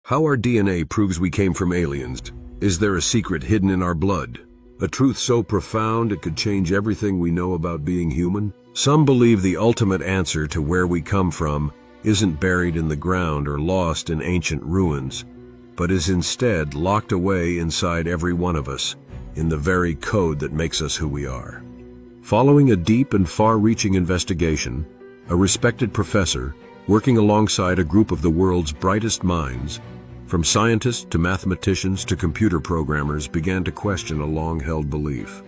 How our DNA proves we came from aliens. Is there a secret hidden in our blood? A truth so profound it could change everything we know about being human? Some believe the ultimate answer to where we come from isn't buried in the ground or lost in ancient ruins, but is instead locked away inside every one of us, in the very code that makes us who we are. Following a deep and far-reaching investigation, a respected professor, working alongside a group of the world's brightest minds, from scientists to mathematicians to computer programmers, began to question a long-held belief.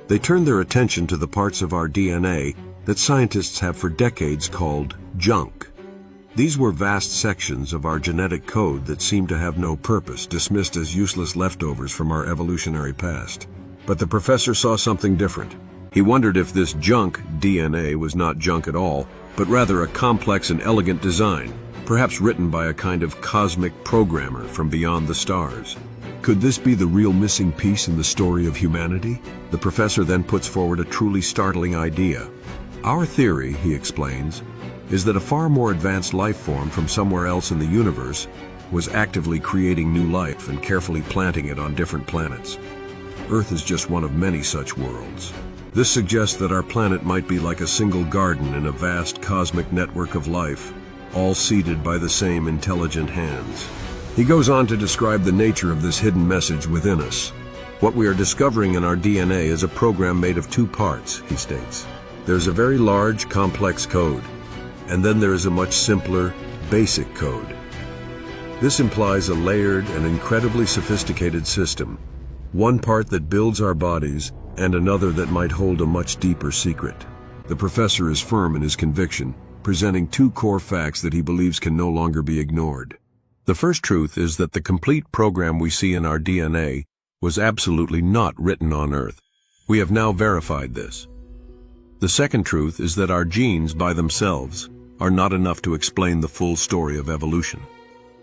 They turned their attention to the parts of our DNA that scientists have for decades called junk. These were vast sections of our genetic code that seemed to have no purpose, dismissed as useless leftovers from our evolutionary past. But the professor saw something different. He wondered if this junk DNA was not junk at all, but rather a complex and elegant design, perhaps written by a kind of cosmic programmer from beyond the stars. Could this be the real missing piece in the story of humanity? The professor then puts forward a truly startling idea. Our theory, he explains, is that a far more advanced life form from somewhere else in the universe was actively creating new life and carefully planting it on different planets. Earth is just one of many such worlds. This suggests that our planet might be like a single garden in a vast cosmic network of life, all seeded by the same intelligent hands. He goes on to describe the nature of this hidden message within us. What we are discovering in our DNA is a program made of two parts, he states. There's a very large, complex code, and then there is a much simpler, basic code. This implies a layered and incredibly sophisticated system, one part that builds our bodies and another that might hold a much deeper secret. The professor is firm in his conviction, presenting two core facts that he believes can no longer be ignored. The first truth is that the complete program we see in our DNA was absolutely not written on Earth. We have now verified this. The second truth is that our genes by themselves are not enough to explain the full story of evolution.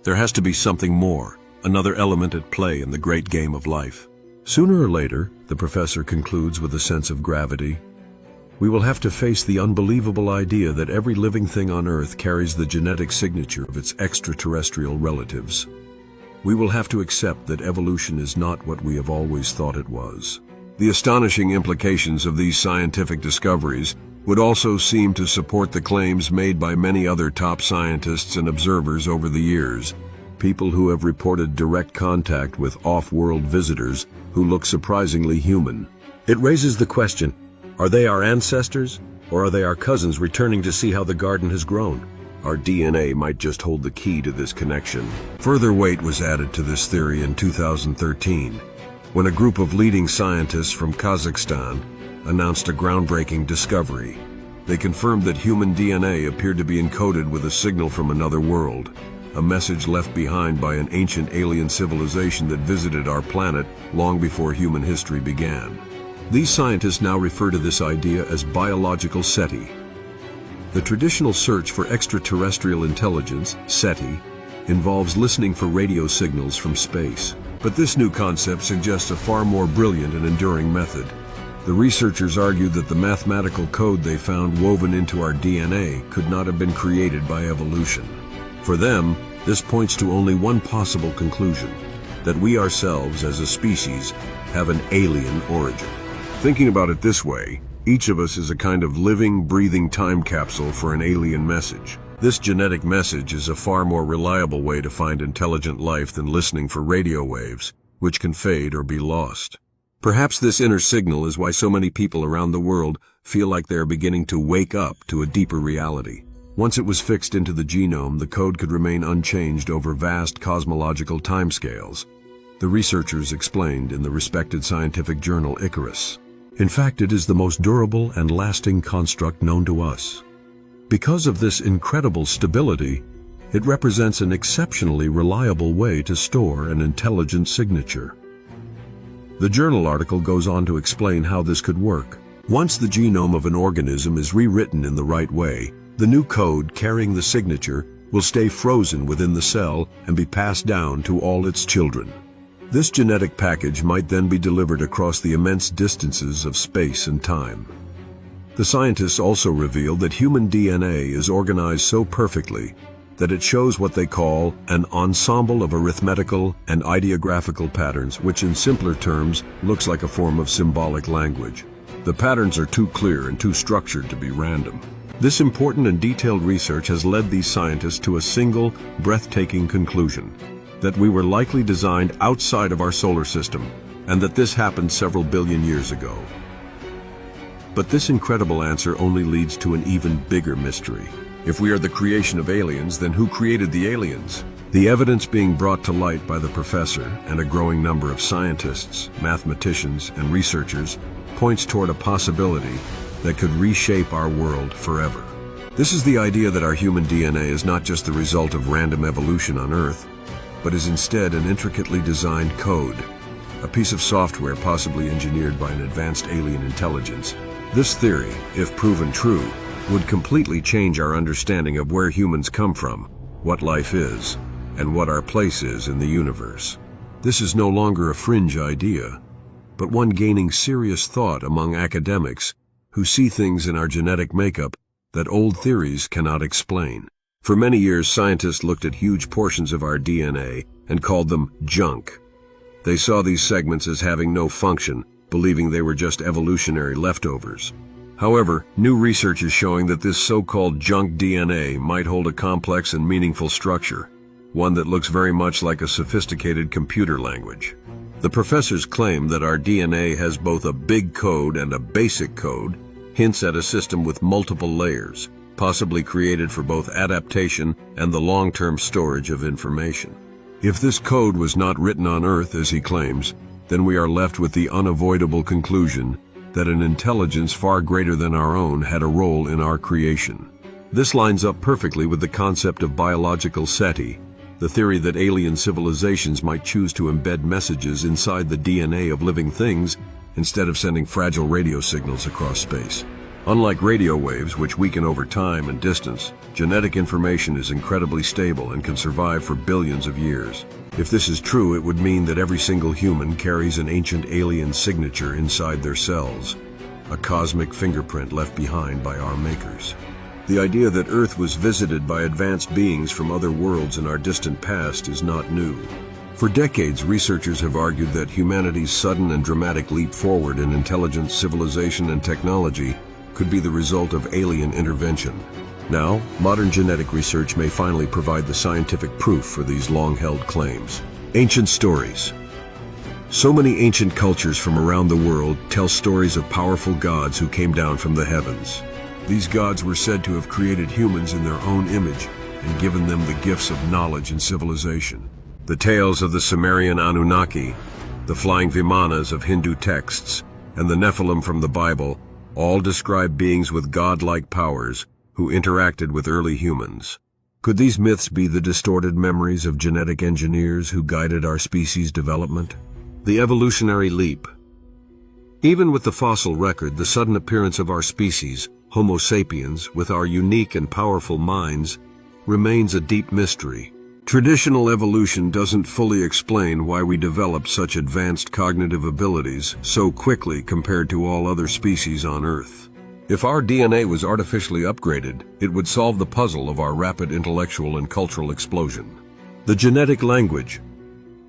There has to be something more, another element at play in the great game of life. Sooner or later, the professor concludes with a sense of gravity, we will have to face the unbelievable idea that every living thing on Earth carries the genetic signature of its extraterrestrial relatives. We will have to accept that evolution is not what we have always thought it was. The astonishing implications of these scientific discoveries would also seem to support the claims made by many other top scientists and observers over the years, people who have reported direct contact with off-world visitors who look surprisingly human. It raises the question, are they our ancestors, or are they our cousins returning to see how the garden has grown? Our DNA might just hold the key to this connection. Further weight was added to this theory in 2013, when a group of leading scientists from Kazakhstan announced a groundbreaking discovery. They confirmed that human DNA appeared to be encoded with a signal from another world, a message left behind by an ancient alien civilization that visited our planet long before human history began. These scientists now refer to this idea as biological SETI. The traditional search for extraterrestrial intelligence, SETI, involves listening for radio signals from space. But this new concept suggests a far more brilliant and enduring method. The researchers argued that the mathematical code they found woven into our DNA could not have been created by evolution. For them, this points to only one possible conclusion, that we ourselves as a species have an alien origin. Thinking about it this way, each of us is a kind of living, breathing time capsule for an alien message. This genetic message is a far more reliable way to find intelligent life than listening for radio waves, which can fade or be lost. Perhaps this inner signal is why so many people around the world feel like they are beginning to wake up to a deeper reality. Once it was fixed into the genome, the code could remain unchanged over vast cosmological timescales. The researchers explained in the respected scientific journal Icarus. In fact, it is the most durable and lasting construct known to us. Because of this incredible stability, it represents an exceptionally reliable way to store an intelligent signature. The journal article goes on to explain how this could work. Once the genome of an organism is rewritten in the right way, the new code carrying the signature will stay frozen within the cell and be passed down to all its children. This genetic package might then be delivered across the immense distances of space and time. The scientists also revealed that human DNA is organized so perfectly that it shows what they call an ensemble of arithmetical and ideographical patterns, which in simpler terms looks like a form of symbolic language. The patterns are too clear and too structured to be random. This important and detailed research has led these scientists to a single, breathtaking conclusion: that we were likely designed outside of our solar system, and that this happened several billion years ago. But this incredible answer only leads to an even bigger mystery. If we are the creation of aliens, then who created the aliens? The evidence being brought to light by the professor and a growing number of scientists, mathematicians, and researchers points toward a possibility that could reshape our world forever. This is the idea that our human DNA is not just the result of random evolution on Earth, but is instead an intricately designed code, a piece of software possibly engineered by an advanced alien intelligence. This theory, if proven true, would completely change our understanding of where humans come from, what life is, and what our place is in the universe. This is no longer a fringe idea, but one gaining serious thought among academics who see things in our genetic makeup that old theories cannot explain. For many years, scientists looked at huge portions of our DNA and called them junk. They saw these segments as having no function, believing they were just evolutionary leftovers. However, new research is showing that this so-called junk DNA might hold a complex and meaningful structure, one that looks very much like a sophisticated computer language. The professors claim that our DNA has both a big code and a basic code, hints at a system with multiple layers, possibly created for both adaptation and the long-term storage of information. If this code was not written on Earth, as he claims, then we are left with the unavoidable conclusion that an intelligence far greater than our own had a role in our creation. This lines up perfectly with the concept of biological SETI, the theory that alien civilizations might choose to embed messages inside the DNA of living things instead of sending fragile radio signals across space. Unlike radio waves, which weaken over time and distance, genetic information is incredibly stable and can survive for billions of years. If this is true, it would mean that every single human carries an ancient alien signature inside their cells, a cosmic fingerprint left behind by our makers. The idea that Earth was visited by advanced beings from other worlds in our distant past is not new. For decades, researchers have argued that humanity's sudden and dramatic leap forward in intelligence, civilization, and technology could be the result of alien intervention. Now, modern genetic research may finally provide the scientific proof for these long-held claims. Ancient stories. So many ancient cultures from around the world tell stories of powerful gods who came down from the heavens. These gods were said to have created humans in their own image and given them the gifts of knowledge and civilization. The tales of the Sumerian Anunnaki, the flying Vimanas of Hindu texts, and the Nephilim from the Bible all describe beings with godlike powers who interacted with early humans. Could these myths be the distorted memories of genetic engineers who guided our species' development? The evolutionary leap. Even with the fossil record, the sudden appearance of our species, Homo sapiens, with our unique and powerful minds, remains a deep mystery. Traditional evolution doesn't fully explain why we developed such advanced cognitive abilities so quickly compared to all other species on Earth. If our DNA was artificially upgraded, it would solve the puzzle of our rapid intellectual and cultural explosion. The genetic language.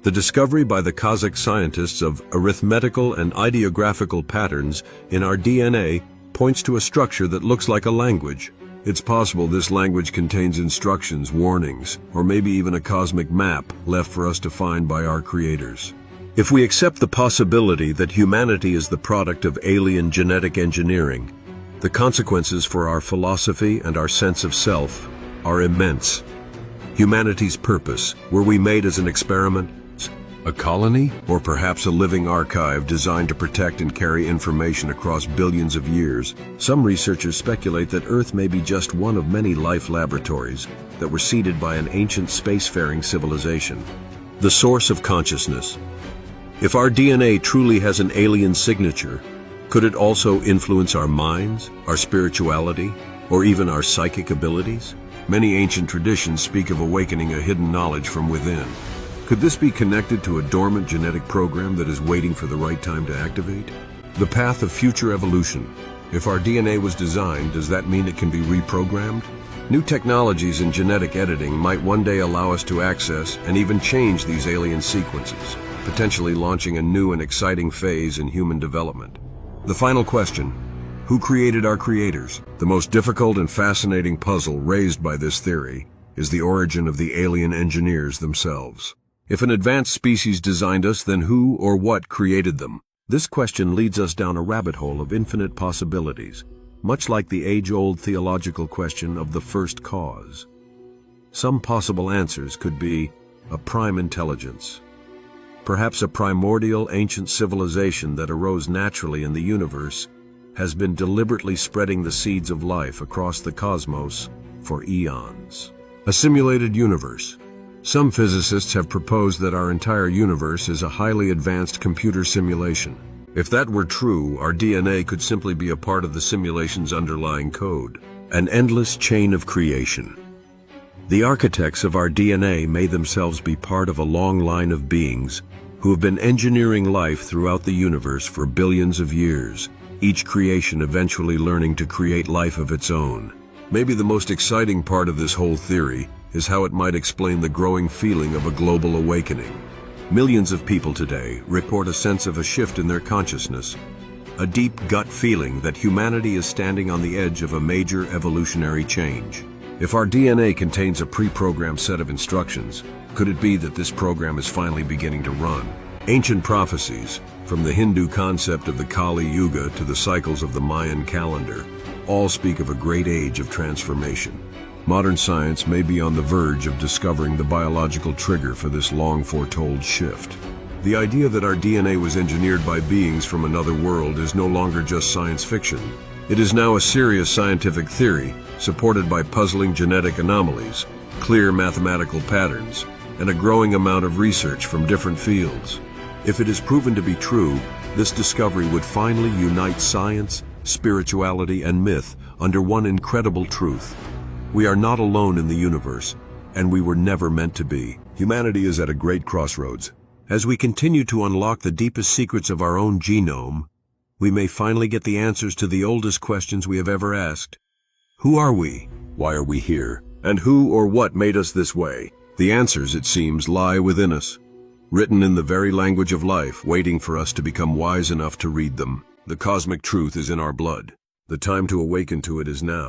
The discovery by the Kazakh scientists of arithmetical and ideographical patterns in our DNA points to a structure that looks like a language. It's possible this language contains instructions, warnings, or maybe even a cosmic map left for us to find by our creators. If we accept the possibility that humanity is the product of alien genetic engineering, the consequences for our philosophy and our sense of self are immense. Humanity's purpose, were we made as an experiment, a colony, or perhaps a living archive designed to protect and carry information across billions of years? Some researchers speculate that Earth may be just one of many life laboratories that were seeded by an ancient spacefaring civilization. The source of consciousness. If our DNA truly has an alien signature, could it also influence our minds, our spirituality, or even our psychic abilities? Many ancient traditions speak of awakening a hidden knowledge from within. Could this be connected to a dormant genetic program that is waiting for the right time to activate? The path of future evolution. If our DNA was designed, does that mean it can be reprogrammed? New technologies in genetic editing might one day allow us to access and even change these alien sequences, potentially launching a new and exciting phase in human development. The final question: who created our creators? The most difficult and fascinating puzzle raised by this theory is the origin of the alien engineers themselves. If an advanced species designed us, then who or what created them? This question leads us down a rabbit hole of infinite possibilities, much like the age-old theological question of the first cause. Some possible answers could be a prime intelligence, perhaps a primordial ancient civilization that arose naturally in the universe, has been deliberately spreading the seeds of life across the cosmos for eons. A simulated universe. Some physicists have proposed that our entire universe is a highly advanced computer simulation. If that were true, our DNA could simply be a part of the simulation's underlying code, an endless chain of creation. The architects of our DNA may themselves be part of a long line of beings who have been engineering life throughout the universe for billions of years, each creation eventually learning to create life of its own. Maybe the most exciting part of this whole theory is how it might explain the growing feeling of a global awakening. Millions of people today report a sense of a shift in their consciousness, a deep gut feeling that humanity is standing on the edge of a major evolutionary change. If our DNA contains a pre-programmed set of instructions, could it be that this program is finally beginning to run? Ancient prophecies, from the Hindu concept of the Kali Yuga to the cycles of the Mayan calendar, all speak of a great age of transformation. Modern science may be on the verge of discovering the biological trigger for this long foretold shift. The idea that our DNA was engineered by beings from another world is no longer just science fiction. It is now a serious scientific theory, supported by puzzling genetic anomalies, clear mathematical patterns, and a growing amount of research from different fields. If it is proven to be true, this discovery would finally unite science, spirituality, and myth under one incredible truth. We are not alone in the universe, and we were never meant to be. Humanity is at a great crossroads. As we continue to unlock the deepest secrets of our own genome, we may finally get the answers to the oldest questions we have ever asked. Who are we? Why are we here? And who or what made us this way? The answers, it seems, lie within us, written in the very language of life, waiting for us to become wise enough to read them. The cosmic truth is in our blood. The time to awaken to it is now.